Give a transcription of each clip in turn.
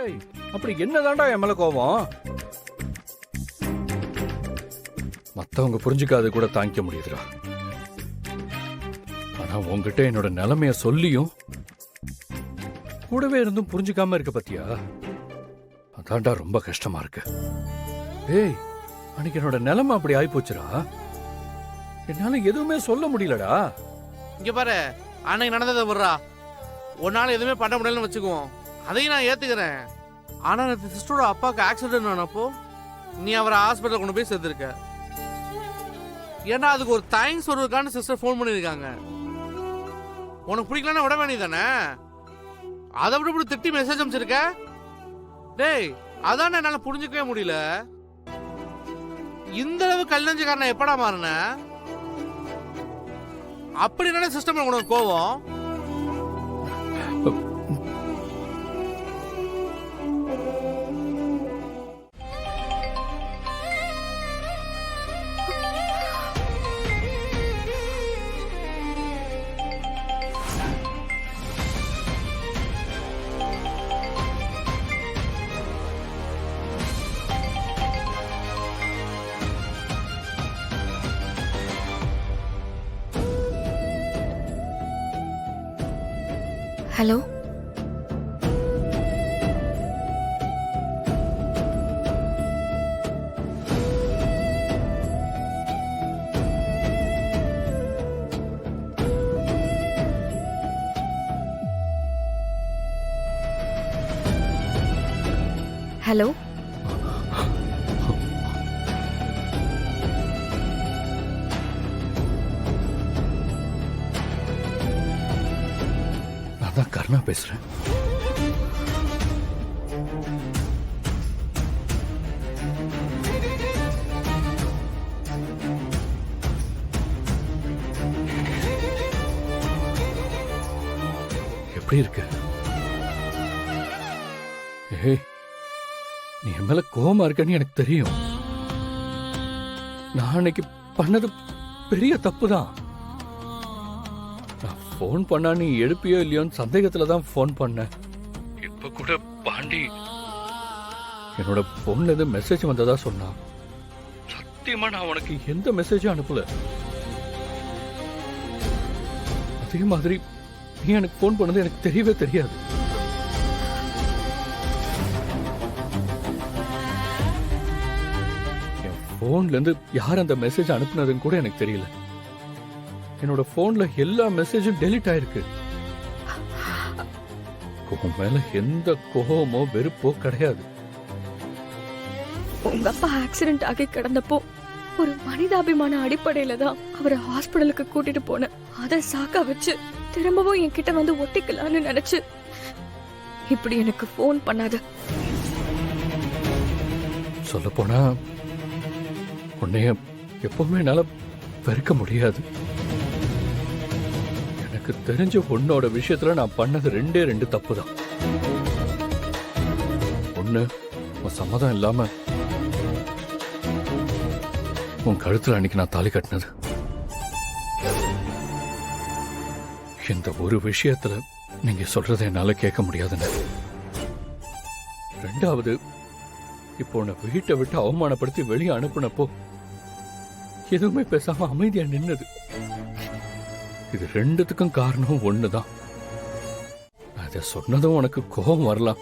ஏய், அப்படி என்னதான்டா என் மேல கோவம்? மத்தவங்க புரிஞ்சுக்காது கூட தாங்கிக்க முடியுதுடா. ஆனா உன்கிட்ட என்னோட நிலைமைய சொல்லியும் கூடவே இருந்தும் புரிஞ்சுக்காம இருக்க பத்தியா? அதான்டா ரொம்ப கஷ்டமா இருக்கு. ஏய், அன்னைக்கு என்னோட நிலைமை அப்படி ஆயிப்போச்சுடா. என்னால எதுவுமே சொல்ல முடியலடா. இங்க பாரு, அன்னைக்கு நடந்ததை விடுறா. உன்னால எதுவுமே பண்ண முடியலன்னு வச்சுக்குவோம், அதையும் நான் ஏத்துக்கிறேன். ஆனா அந்த சிஸ்டரோட அப்பாவுக்கு ஆக்சிடென்ட் ஆனப்போ நீ அவரை ஹாஸ்பிட்டல் கொண்டு போய் சேர்த்திருக்க. ஏன்னா அதுக்கு ஒரு தேங்க்ஸ் சொல்றதுக்கான சிஸ்டர் ஃபோன் பண்ணிருக்காங்க. உனக்கு பிடிக்கலன்னா விட வேண்டியதானே? அதை விட இப்படி திட்டி மெசேஜ் அனுப்பிச்சிருக்க. டேய், அதான் என்னால புரிஞ்சுக்கவே முடியல. இந்த அளவு கல்லஞ்சக்காரன் எப்படா மாறின? அப்படி என்ன சிஸ்டம் உனக்கு கோவம்? Hello, hello. நான் தான் கர்ணா பேசுறேன். எப்படி இருக்கு? ஏய், நீ என் மேல கோவமா இருக்கன்னு எனக்கு தெரியும். நான் அன்னைக்கு பண்ணது பெரிய தப்பு தான். நான் ஃபோன் பண்ணா நீ எடுப்பியோ இல்லையோன்னு சந்தேகத்துல தான் ஃபோன் பண்ணேன். இப்ப கூட பாண்டி என்னோட போன்ல இருந்து மெசேஜ் வந்ததா சொன்னான். சத்தியமா நான் உனக்கு எந்த மெசேஜும் அனுப்பல. அதே மாதிரி நீ எனக்கு ஃபோன் பண்ணது எனக்கு தெரியவே தெரியாது. என் போன்ல இருந்து யார் அந்த மெசேஜ் அனுப்புனதுன்னு கூட எனக்கு தெரியல. என்னோட போன்ல எல்லா மெசேஜும் டெலிட் ஆயிருக்கு. உன் மேல எந்த கோபமோ வெறுப்போ கிடையாது. உங்க அப்பா ஆக்சிடென்ட் ஆகி கிடந்தப்போ ஒரு மனிதாபிமான அடிப்படையில தான் அவரை ஹாஸ்பிடலுக்கு கூட்டிட்டு போனேன். அதை சாக்கா வச்சு திரும்பவும் என்கிட்ட வந்து ஒட்டிக்கலான்னு நினைச்சு இப்படி எனக்கு போன் பண்ணாத. சொல்ல போனா உன்னைய எப்பவுமே என்னால வெறுக்க முடியாது. எனக்கு தெரிஞ்ச உன்னோட விஷயத்துல நான் பண்ணது ரெண்டு தப்பு தான். ஒண்ணு, உன் சம்மதம் இல்லாம உன் கழுத்துல அன்னைக்கு நான் தாலி கட்டினது. இந்த ஒரு விஷயத்துல நீங்க சொல்றதை என்னால கேட்க முடியாதுன்னு. ரெண்டாவது, இப்போ உன்னை வீட்டை விட்டு அவமானப்படுத்தி வெளியே அனுப்புனப்போ எதுவுமே பேசாம அமைதியா நின்னது. இது ரெண்டுத்துக்கும் காரணம் ஒண்ணுதான். அத சொன்னதும் உனக்கு கோபம் வரலாம்.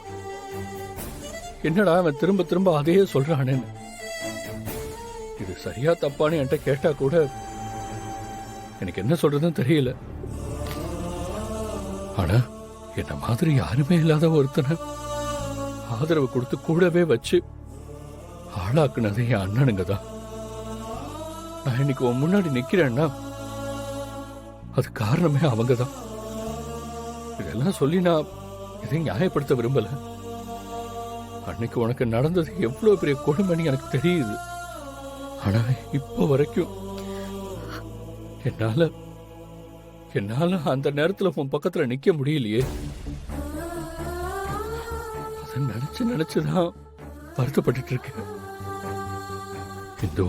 என்னடா அவன் திரும்ப திரும்ப அதையே சொல்றானேன்னு. இது சரியா தப்பான்னு என்கிட்ட கேட்டா கூட எனக்கு என்ன சொல்றதுன்னு தெரியல. ஆனா என்ன மாதிரி யாருமே இல்லாத ஒருத்தனை ஆதரவு கொடுத்து கூடவே வச்சு ஆளாக்குனது என் அண்ணனுங்க தான். நான் இன்னைக்கு உன் முன்னாடி நிக்கிறேன்னா அது காரணமே அவங்க தான். இதெல்லாம் சொல்லி நான் இதை நியாயப்படுத்த விரும்பல. அன்னைக்கு உனக்கு நடந்தது எவ்வளவு பெரிய கொடுமைன்னு எனக்கு தெரியுது. ஆனா இப்ப வரைக்கும் என்னால அந்த நேரத்துல உன் பக்கத்துல நிக்க முடியலையே. அதை நினைச்சுதான் வருத்தப்பட்டு இருக்கேன். இந்தோ,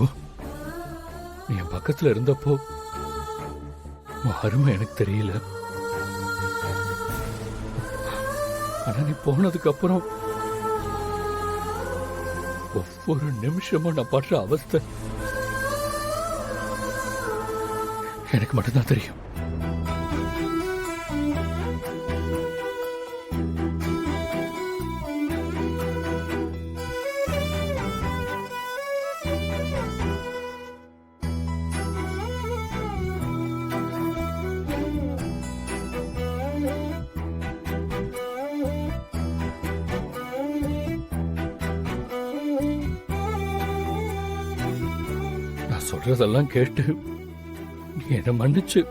நீ என் பக்கத்துல இருந்தப்போ உன் அருமை எனக்கு தெரியல. ஆனா நீ போனதுக்கு அப்புறம் ஒவ்வொரு நிமிஷமும் நான் படுற அவஸ்தை எனக்கு மட்டும்தான் தெரியும். நான் சொல்றதெல்லாம் கேட்டு நீ என்ன மன்னிச்சு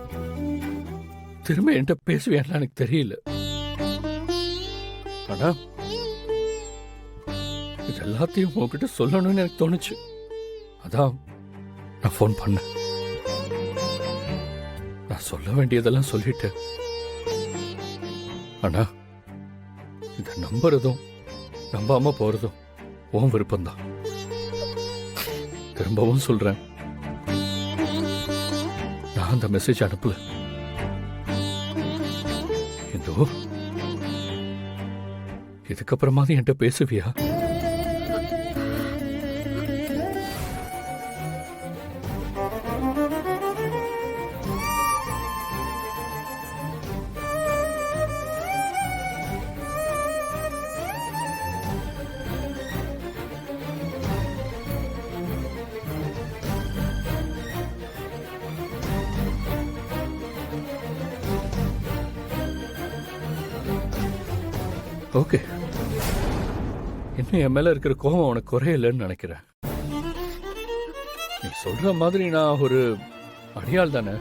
திரும்ப என்கிட்ட பேசுவேன் எனக்கு தெரியல. ஆனா இது எல்லாத்தையும் உன்கிட்ட சொல்லணும்னு எனக்கு தோணுச்சு. அதான் நான் ஃபோன் பண்ணேன். நான் சொல்ல வேண்டியதெல்லாம் சொல்லிட்டேன். ஆனா இத நம்புறதும் நம்பாம போறதும் உன் விருப்பம்தான். திரும்பவும் சொல்றேன், நான் அந்த மெசேஜ் அனுப்பல. இந்தோ இதுக்கப்புறமா என்கிட்ட பேசுவியா? ஓகே, இன்னும் என் மேல இருக்கிற கோபம் உனக்கு குறையலன்னு நினைக்கிறேன். நீ சொல்ற மாதிரி நான் ஒரு அடியாள் தானே.